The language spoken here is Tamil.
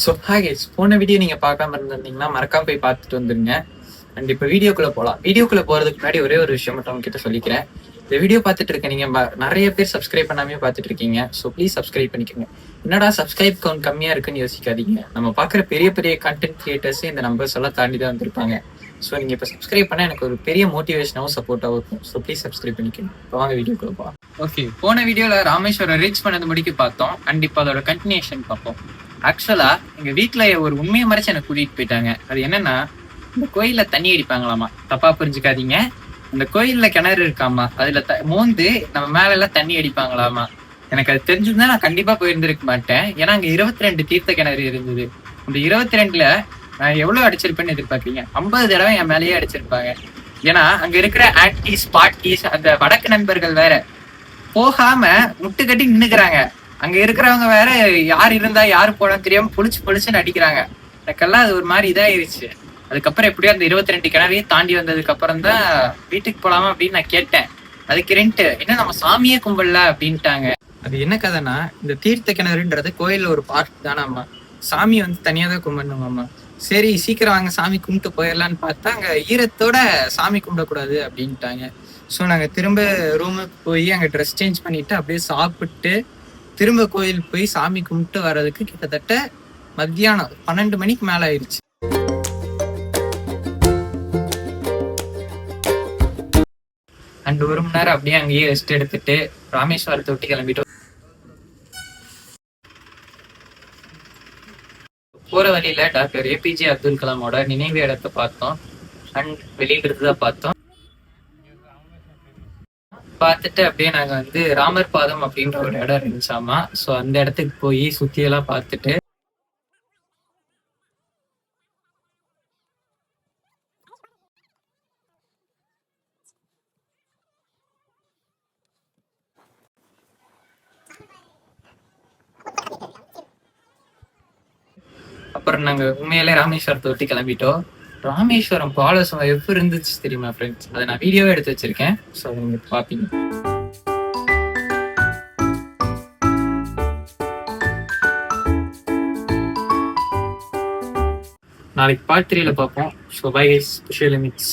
ஸோ ஹாய் கைஸ், போன வீடியோ நீங்கள் பார்க்காம இருந்திருந்தீங்கன்னா மறக்காம போய் பார்த்துட்டு வந்துருங்க. அண்ட் இப்போ வீடியோக்குள்ளே போகலாம். வீடியோக்குள்ளே போகிறதுக்கு முன்னாடி ஒரே ஒரு விஷயம் மட்டும் உங்ககிட்ட சொல்லிக்கிறேன். இந்த வீடியோ பார்த்துட்டு இருக்க நீங்கள் நிறைய பேர் சப்ஸ்கிரைப் பண்ணாமே பார்த்துட்டு இருக்கீங்க. ஸோ ப்ளீஸ் சப்ஸ்கிரைப் பண்ணிக்கோங்க. என்னடா சப்ஸ்கிரைப் கவுண்ட் கம்மியாக இருக்குன்னு யோசிக்காதீங்க. நம்ம பார்க்குற பெரிய பெரிய கண்டென்ட் கிரியேட்டர்ஸே இந்த நம்பர்ஸ் எல்லாம் தாண்டி தான் வந்திருப்பாங்க. ஸோ நீங்கள் இப்போ சப்ஸ்கிரைப் பண்ணால் எனக்கு ஒரு பெரிய மோட்டிவேஷனாகவும் சப்போர்ட்டாகவும் இருக்கும். ஸோ ப்ளீஸ் சப்ஸ்கிரைப் பண்ணிக்கோங்க. இப்போ வாங்க வீடியோக்குள்ளே போகலாம். ஓகே, போன வீடியோவில் ராமேஸ்வரம் ரீச் பண்ணது முடிக்க பார்த்தோம். அண்ட் இப்போ அதோட கண்டினியூஷன் பார்ப்போம். ஆக்சுவலா எங்க வீட்டுல ஒரு உண்மையை மறைச்சு எனக்கு கூட்டிட்டு போயிட்டாங்க. அது என்னன்னா, இந்த கோயில்ல தண்ணி அடிப்பாங்களாமா. தப்பா புரிஞ்சுக்காதீங்க. இந்த கோயில்ல கிணறு இருக்காமா, அதுல மோந்து நம்ம மேல எல்லாம் தண்ணி அடிப்பாங்களாமா. எனக்கு அது தெரிஞ்சிருந்தா நான் கண்டிப்பா போயிருந்திருக்க மாட்டேன். ஏன்னா அங்க 22 தீர்த்த கிணறு இருந்தது. அந்த 22ல நான் எவ்வளவு அடிச்சிருப்பேன்னு எதிர்பார்க்கறீங்க? 50 தடவை என் மேலேயே அடிச்சிருப்பாங்க. ஏன்னா அங்க இருக்கிற ஆன்டிஸ் பாட்டிஸ் அந்த வடக்கு நண்பர்கள் வேற போகாம முட்டு கட்டி நின்னுக்கிறாங்க. அங்க இருக்கிறவங்க வேற யார் இருந்தா யாரு போனான்னு தெரியாம பொழிச்சுன்னு அடிக்கிறாங்க. எனக்கெல்லாம் அது ஒரு மாதிரி இதாயிருச்சு. அதுக்கப்புறம் எப்படியோ அந்த 22 கிணறையும் தாண்டி வந்ததுக்கு அப்புறம் தான் வீட்டுக்கு போலாமா அப்படின்னு நான் கேட்டேன். அதுக்கு ரெண்டு என்ன நம்ம சாமியே கும்பிடல அப்படின்ட்டாங்க. அது என்ன கதைன்னா, இந்த தீர்த்த கிணறுன்றது கோயில்ல ஒரு பார்ட் தானாம்மா. சாமி தனியா தான் கும்பிடணுமாம்மா. சரி சீக்கிரம் வாங்க சாமி கும்பிட்டு போயிடலான்னு பார்த்தா அங்க ஈரத்தோட சாமி கும்பிடக்கூடாது அப்படின்ட்டாங்க. ஸோ நாங்கள் திரும்ப ரூமுக்கு போய் அங்கே ட்ரெஸ் சேஞ்ச் பண்ணிட்டு அப்படியே சாப்பிட்டு திரும்ப கோயில் போய் சாமி கும்பிட்டு வர்றதுக்கு கிட்டத்தட்ட மத்தியானம் 12 மணிக்கு மேல ஆயிடுச்சு. அண்ட் 1 மணி நேரம் அப்படியே அங்கேயே ரெஸ்ட் எடுத்துட்டு ராமேஸ்வரத்தை விட்டு கிளம்பிட்டோம். போற வழியில டாக்டர் ஏபிஜே அப்துல் கலாமோட நினைவு இடத்தை பார்த்தோம். அண்ட் வெளியிட்டு பார்த்தோம். பார்த்துட்டு அப்படியே நாங்க ராமர் பாதம் அப்படின்ற ஒரு இடம் இருந்துச்சாமா. ஸோ அந்த இடத்துக்கு போய் சுத்தியெல்லாம் பார்த்துட்டு அப்புறம் நாங்க உண்மையிலே ராமேஸ்வரத்தை விட்டு கிளம்பிட்டோம். ராமேஸ்வரம் பாலசம் எப்படி இருந்துச்சு தெரியுமா ஃப்ரெண்ட்ஸ்? அதை நான் வீடியோவே எடுத்து வச்சிருக்கேன். ஸோ நீங்க பாப்பீங்க. நாளைக்கு பார்ட் 3ல பார்ப்போம். So bye guys, push limits.